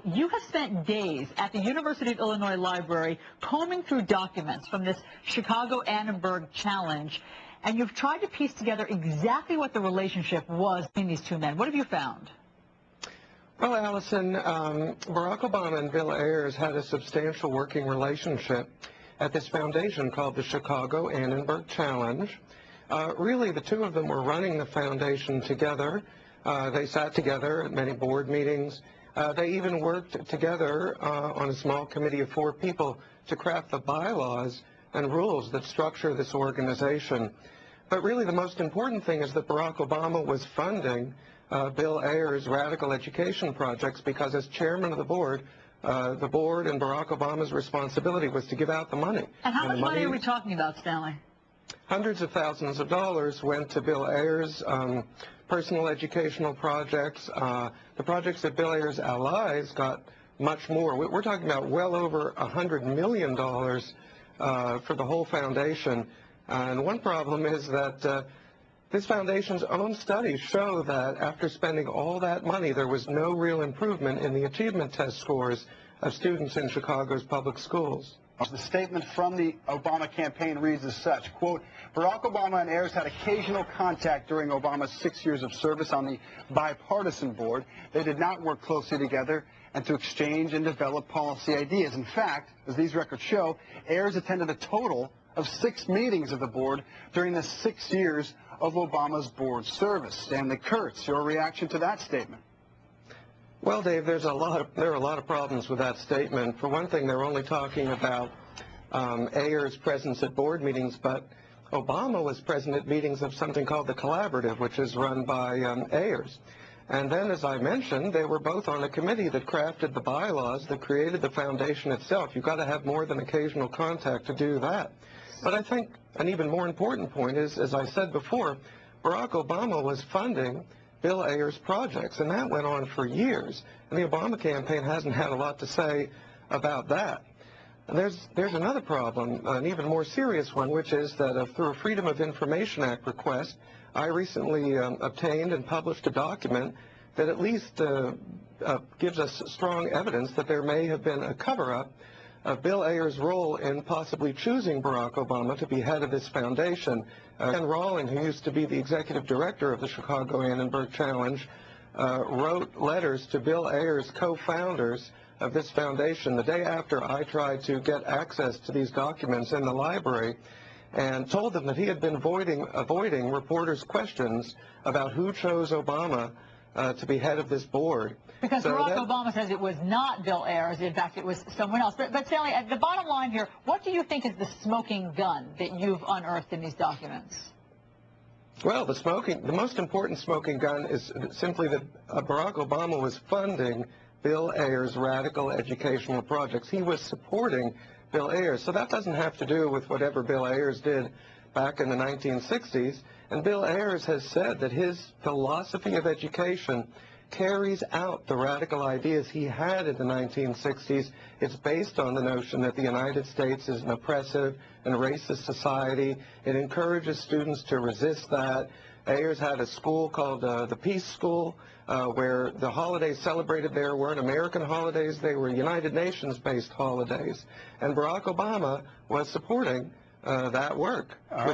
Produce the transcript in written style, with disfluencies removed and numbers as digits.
You have spent days at the University of Illinois Library combing through documents from this Chicago Annenberg challenge, and you've tried to piece together exactly what the relationship was between these two men. What have you found? Well, Allison, Barack Obama and Bill Ayers had a substantial working relationship at this foundation called the Chicago Annenberg Challenge. Really, the two of them were running the foundation together. They sat together at many board meetings. They even worked together on a small committee of 4 people to craft the bylaws and rules that structure this organization. But really the most important thing is that Barack Obama was funding Bill Ayers' radical education projects because as chairman of the board and Barack Obama's responsibility was to give out the money. And how much money are we talking about, Stanley? Hundreds of thousands of dollars went to Bill Ayers' personal educational projects. The projects that Bill Ayers' allies got much more. We're talking about well over $100 million for the whole foundation. And one problem is that this foundation's own studies show that after spending all that money, there was no real improvement in the achievement test scores of students in Chicago's public schools. The statement from the Obama campaign reads as such, quote, Barack Obama and Ayers had occasional contact during Obama's 6 years of service on the bipartisan board. They did not work closely together and to exchange and develop policy ideas. In fact, as these records show, Ayers attended a total of 6 meetings of the board during the 6 years of Obama's board service. Stanley Kurtz, your reaction to that statement? Well, Dave, there are a lot of problems with that statement. For one thing, they're only talking about Ayers' presence at board meetings, but Obama was present at meetings of something called the Collaborative, which is run by Ayers. And then, as I mentioned, they were both on a committee that crafted the bylaws that created the foundation itself. You've got to have more than occasional contact to do that. But I think an even more important point is, as I said before, Barack Obama was funding Bill Ayers' projects, and that went on for years. And the Obama campaign hasn't had a lot to say about that. And there's another problem, an even more serious one, which is that through a Freedom of Information Act request, I recently obtained and published a document that at least gives us strong evidence that there may have been a cover-up of Bill Ayers' role in possibly choosing Barack Obama to be head of this foundation. Ken Rawling, who used to be the executive director of the Chicago Annenberg Challenge, wrote letters to Bill Ayers' co-founders of this foundation the day after I tried to get access to these documents in the library, and told them that he had been avoiding reporters' questions about who chose Obama to be head of this board. Because Barack Obama says it was not Bill Ayers. In fact, it was someone else. But Stanley, the bottom line here, what do you think is the smoking gun that you've unearthed in these documents? Well, the most important smoking gun is simply that Barack Obama was funding Bill Ayers' radical educational projects. He was supporting Bill Ayers. So that doesn't have to do with whatever Bill Ayers did back in the 1960s. And Bill Ayers has said that his philosophy of education carries out the radical ideas he had in the 1960s. It's based on the notion that the United States is an oppressive and racist society. It encourages students to resist that. Ayers had a school called the Peace School, where the holidays celebrated there weren't American holidays, they were United Nations-based holidays. And Barack Obama was supporting that work.